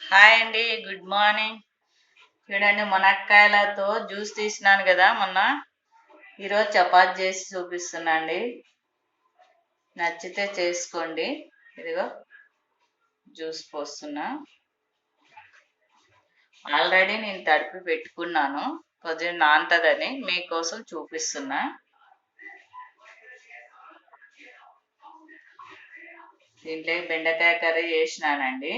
Hi అండి, good morning. చూడండి, మునక్కాయలతో juice తీసినాను కదా మొన్న. ఈరోజు చపాతి చేసి చూపిస్తున్నా అండి. నచ్చితే చేసుకోండి. ఇదిగో జ్యూస్ పోస్తున్నా. ఆల్రెడీ నేను తడిపి పెట్టుకున్నాను, కొంచెం నానుతుందని మీకోసం చూపిస్తున్నా. దీంట్లో బెండకాయ కర్రీ చేసినానండి.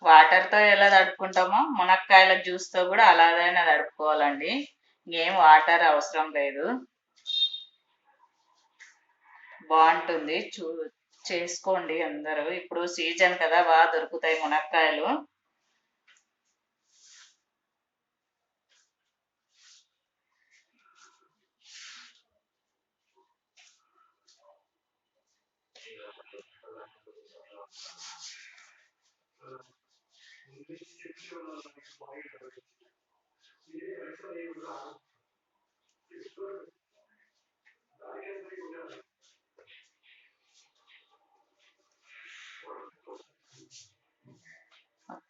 వాటర్తో ఎలా తడుపుకుంటామో మునక్కాయల జ్యూస్తో కూడా అలాగైనా తడుపుకోవాలండి. ఇంకేం వాటర్ అవసరం లేదు. బాగుంటుంది. చేసుకోండి అందరూ. ఇప్పుడు సీజన్ కదా, బాగా దొరుకుతాయి మునక్కాయలు.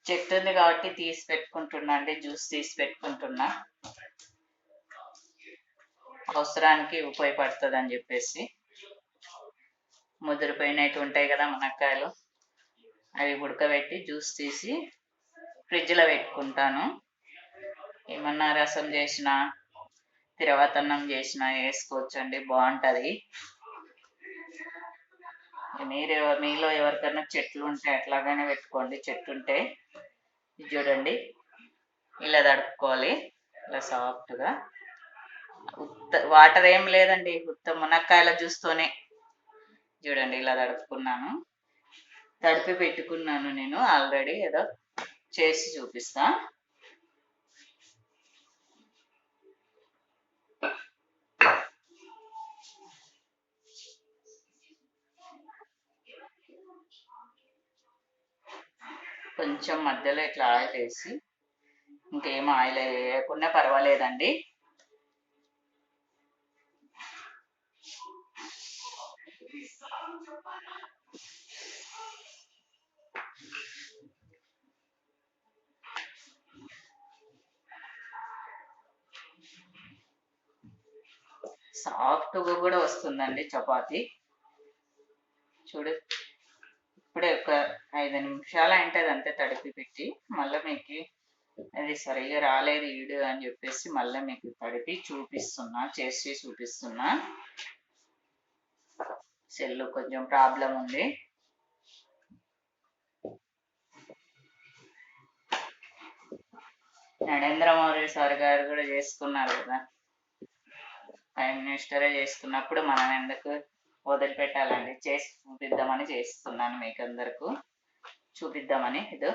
చెట్టు ఉంది కాబట్టి తీసి పెట్టుకుంటున్నా అండి, జ్యూస్ తీసి పెట్టుకుంటున్నా. అవసరానికి ఉపయోగపడుతుంది అని చెప్పేసి. ముదిరిపోయినట్టు ఉంటాయి కదా మునక్కాయలు, అవి ఉడకబెట్టి జ్యూస్ తీసి ఫ్రిడ్జ్లో పెట్టుకుంటాను. ఏమన్నా రసం చేసినా, తిరగతన్నం చేసినా వేసుకోవచ్చండి, బాగుంటుంది. మీలో ఎవరికైనా చెట్లు ఉంటే అట్లాగనే పెట్టుకోండి. చెట్టు ఉంటే చూడండి, ఇలా తడుపుకోవాలి, ఇలా సాఫ్ట్గా. వాటర్ ఏం లేదండి, ఉత్త మునక్కాయల జ్యూస్తోనే. చూడండి, ఇలా తడుపుకున్నాను. తడిపి పెట్టుకున్నాను నేను ఆల్రెడీ. ఏదో చేసి చూపిస్తా. కొంచెం మధ్యలో ఇట్లా ఆయిల్ వేసి, ఇంకేం ఆయిల్ వేయకుండా పర్వాలేదండి. సాఫ్ట్గా కూడా వస్తుందండి చపాతి. చూడు, ఇప్పుడే ఒక 5 నిమిషాలు అంటే అంతే తడిపి పెట్టి, మళ్ళీ మీకు అది సరిగా రాలేదు వీడియో అని చెప్పేసి మళ్ళీ మీకు తడిపి చూపిస్తున్నా, చేసి చూపిస్తున్నా. సెల్ కొంచెం ప్రాబ్లం ఉంది. నరేంద్ర మోడీ సార్ గారు కూడా చేసుకున్నారు కదా, ప్రైమ్ మినిస్టరే చేసుకున్నప్పుడు మనం ఎందుకు వదిలిపెట్టాలండి? చేసి చూపిద్దామని చేస్తున్నాను, మీకు అందరికి చూపిద్దామని. ఇది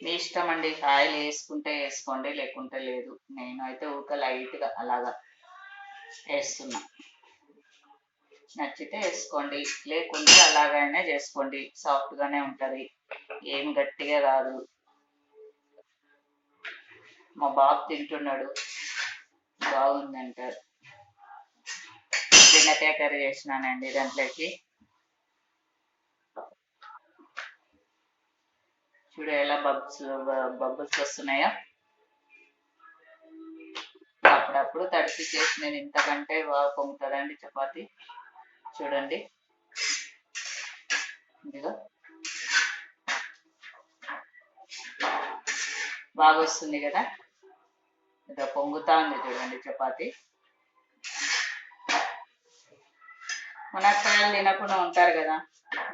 మీ ఇష్టం అండి, ఆయిల్ వేసుకుంటే వేసుకోండి, లేకుంటే లేదు. నేను అయితే ఊక లైట్గా అలాగా వేస్తున్నా. నచ్చితే వేసుకోండి, లేకుంటే అలాగైనా చేసుకోండి. సాఫ్ట్గానే ఉంటుంది, ఏం గట్టిగా కాదు. మా బాబు తింటున్నాడు, బాగుందంటారు. బెండకాయ కర్రీ చేసినానండి. దాంట్లోకి చూడు ఎలా బబుల్స్ వస్తున్నాయో. అప్పుడప్పుడు తడిపి చేసినది ఇంతకంటే బాగా పొంగుతుందండి చపాతి. చూడండి, ఇదిగో బాగా వస్తుంది కదా, ఇదో పొంగుతా ఉంది చూడండి చపాతి. మునక్కాయలు తినకుండా ఉంటారు కదా,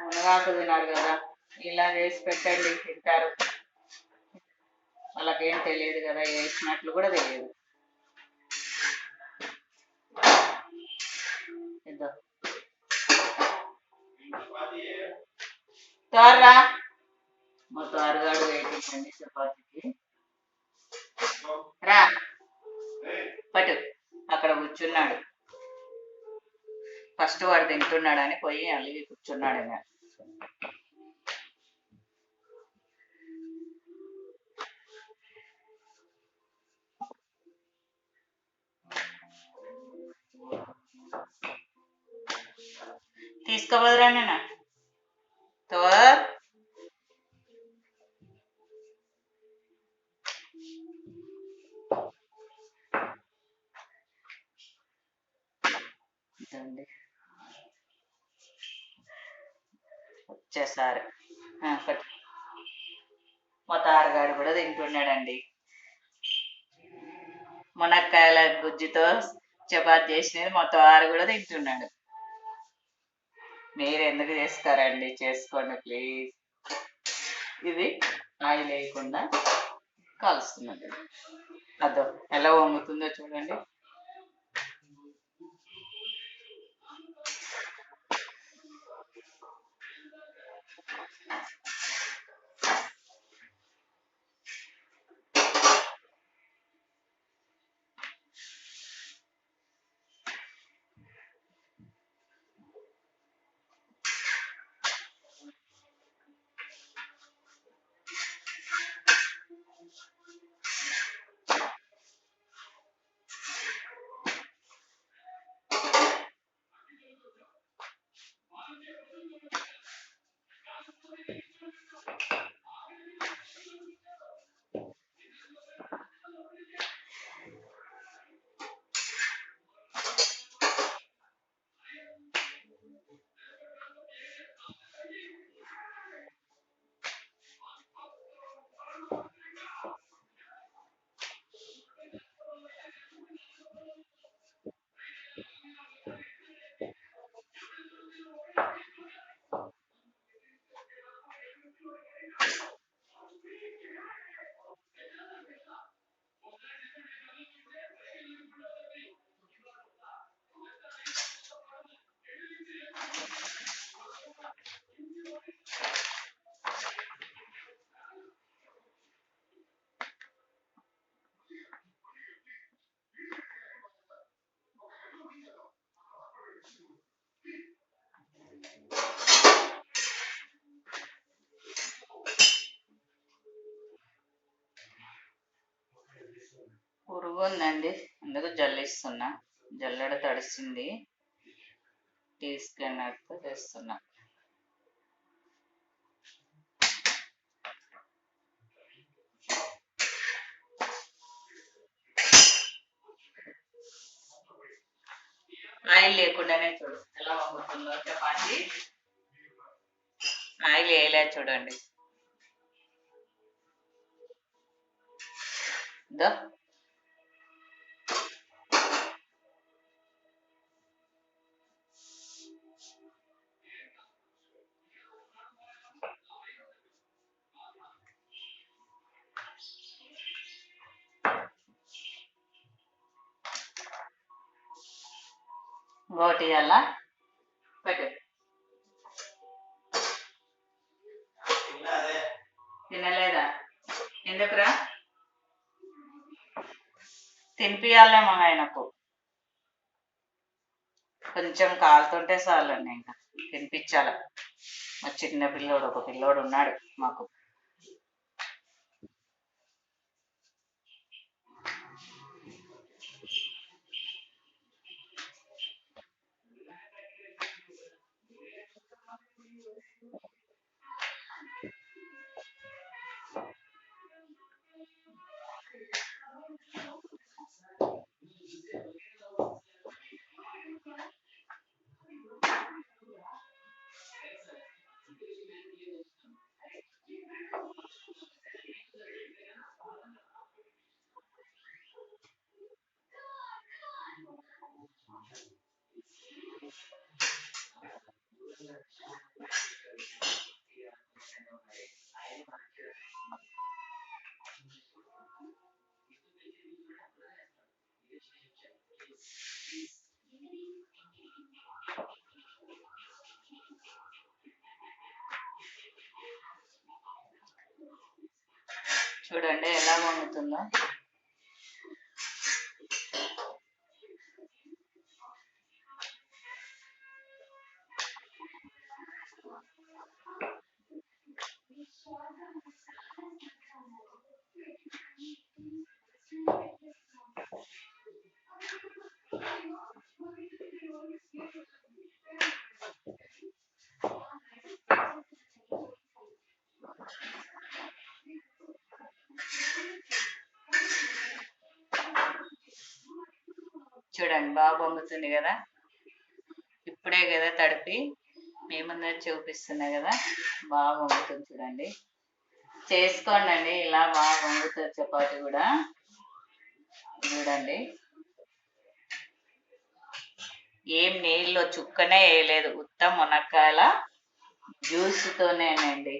మునగాకు తినారు కదా, ఇలా చేసి పెట్టండి, తింటారు. వాళ్ళకేం తెలియదు కదా, వేసినట్లు కూడా తెలియదు. ఇద్దో తోర్రా, మా తారుగాడు వెయిటింగ్ అండి చపాతీకి. రా పట్టు, అక్కడ కూర్చున్నాడు. ఫస్ట్ వాడు తింటున్నాడని పోయి అలిగి కూర్చున్నాడు. ఇంకా తీసుకోబోదురా నేను తోర్ వచ్చేసారు. మా తారగాడు కూడా తింటున్నాడండి. మునక్కాయల గుజ్జుతో చపాతి చేసినది మా తారు కూడా తింటున్నాడు. మీరు ఎందుకు చేస్తారండి? చేసుకోండి ప్లీజ్. ఇది ఆయిల్ వేయకుండా కాలుస్తున్నది. అదో ఎలా వంగుతుందో చూడండి. పురుగు ఉందండి, అందుకు జల్లిస్తున్నా. జల్లెడ తడిసింది, తీసుకెళ్ళినట్టు చేస్తున్నా. ఆయిల్ లేకుండానే చూడు ఎలా వంగుతుందో చపాతి. ఆయిల్ వేయలే చూడండి. దో ఇంకోటి అలా పెట్టు. తినలేదా? ఎందుకురా? తినిపియాలే మా ఆయనకు. కొంచెం కాలుతుంటే చాలండి, ఇంకా తినిపించాల. మా చిన్న పిల్లోడు, ఒక పిల్లోడు ఉన్నాడు మాకు. చూడండి ఎలా వంగుతుందో. చూడండి బాగా పొంగుతుంది కదా. ఇప్పుడే కదా తడిపి మీ ముందర చూపిస్తున్నా కదా, బాగా పొంగుతుంది చూడండి. చేసుకోండి ఇలా బాగా పొంగుతుంది చపాతి కూడా. చూడండి ఏం నీళ్ళు చుక్కనే వేయలేదు, ఉత్త మునక్కాయల జ్యూస్తోనేనండి,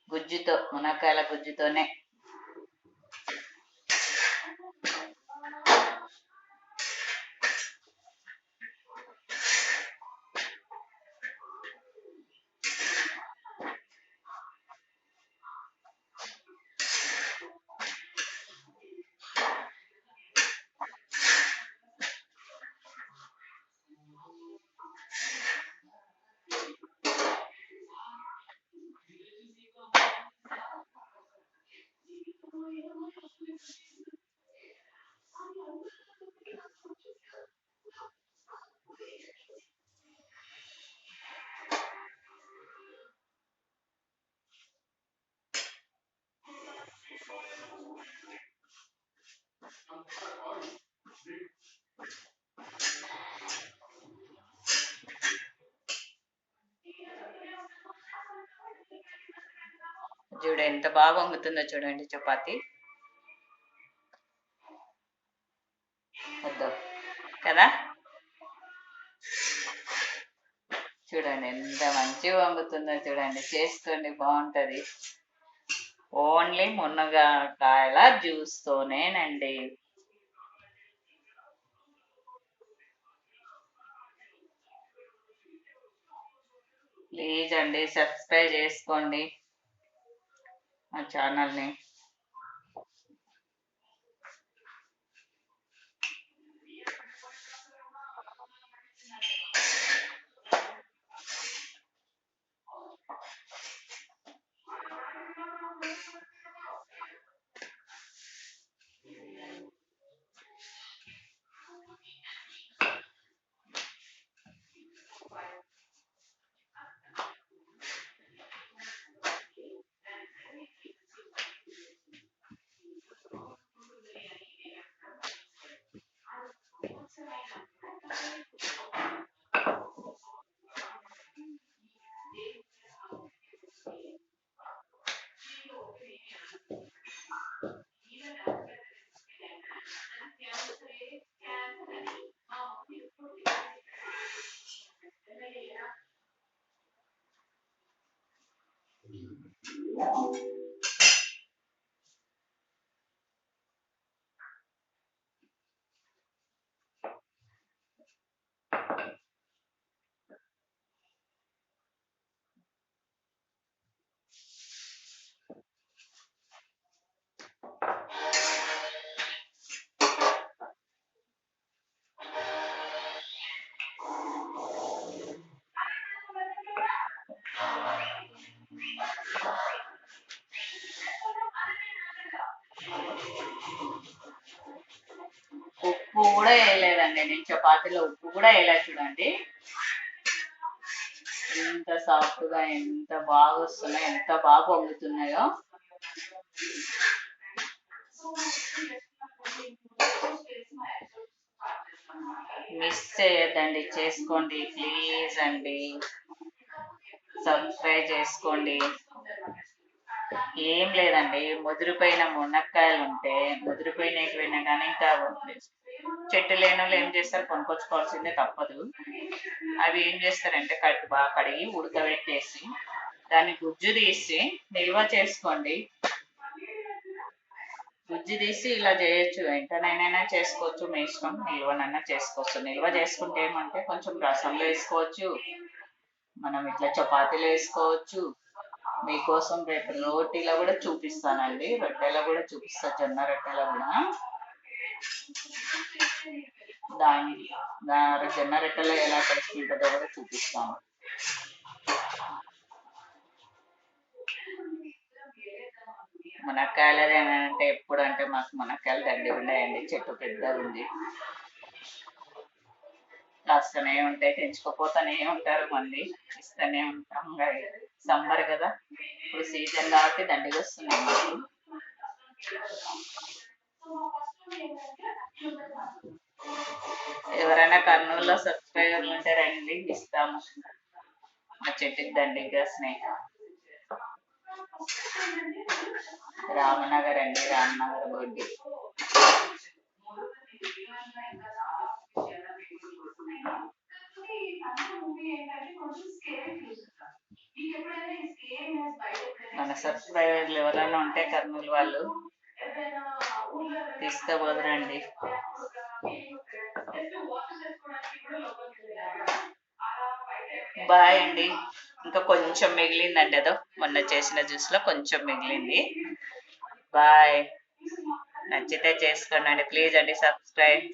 గుజ్జుతో, మునక్కాయల గుజ్జుతోనే. చూడండి ఎంత బాగా పొంగుతుందో చూడండి చపాతి. వద్దు కదా, చూడండి ఎంత మంచిగా వంగుతుందో చూడండి. చేసుకోండి బాగుంటది. ఓన్లీ మునగకాయల జ్యూస్ తోనేనండి. ప్లీజ్ అండి సబ్స్క్రైబ్ చేసుకోండి మా ఛానల్ని. ఉప్పు కూడా వేయలేదండి నేను, చపాతీలో ఉప్పు కూడా వేయలేదు. చూడండి ఎంత సాఫ్ట్ గా, ఎంత బాగా వస్తున్నాయో, ఎంత బాగా పొంగుతున్నాయో. మిస్ చేయొద్దండి, చేసుకోండి ప్లీజ్ అండి. సబ్స్క్రైబ్ చేసుకోండి. ఏం లేదండి, ముదిరిపోయిన మునక్కాయలు ఉంటే, ముదిరిపోయినవి కానీ ఇంకా చెట్టు లేని వాళ్ళు ఏం చేస్తారు, కొనుక్కొచ్చుకోవాల్సిందే, తప్పదు. అవి ఏం చేస్తారంటే బాగా కడిగి ఉడకబెట్టేసి దాన్ని గుజ్జు తీసి నిల్వ చేసుకోండి. గుజ్జు తీసి ఇలా చేయొచ్చు, వెంటనైనా చేసుకోవచ్చు, మీ ఇష్టం. నిల్వనైనా చేసుకోవచ్చు. నిల్వ చేసుకుంటే ఏమంటే కొంచెం రసంలో వేసుకోవచ్చు, మనం ఇట్లా చపాతీలు వేసుకోవచ్చు, మీకోసం రేపు రోటీలో కూడా చూపిస్తానండి, రొట్టెలో కూడా చూపిస్తా, జొన్న రొట్టెలో కూడా. దాని జొన్న రొట్టెలో ఎలా టేస్ట్ ఉంటుందో కూడా చూపిస్తాను. మునక్కాయలు ఏమంటే ఎప్పుడు అంటే మాకు మునక్కాయలు దండి ఉన్నాయండి, చెట్టు పెద్దగా ఉంది, కాస్తూనే ఉంటాయి, తెంచుకోపోతూనే ఉంటారు, మళ్ళీ ఇస్తూనే ఉంటాం. సమ్మర్ కదా, ఇప్పుడు సీజన్ కాబట్టి దండిగా వస్తున్నాయి మాకు. ఎవరైనా కర్నూలులో సబ్స్క్రైబర్లు ఉంటే రండి, ఇస్తాము. మా చెట్టుకి దండిగా స్నేహ రామనగర్ అండి, రామనగర్ బోర్డు. మన సబ్స్క్రైబర్లు ఎవరైనా ఉంటే కర్నూలు వాళ్ళు తీసుకుపోదురండి. బాయ్ అండి. ఇంకా కొంచెం మిగిలిందండి, అదో మొన్న చేసిన జ్యూస్లో కొంచెం మిగిలింది. బాయ్. నచ్చితే చేసుకోండి, ప్లీజ్ అండి, సబ్స్క్రైబ్.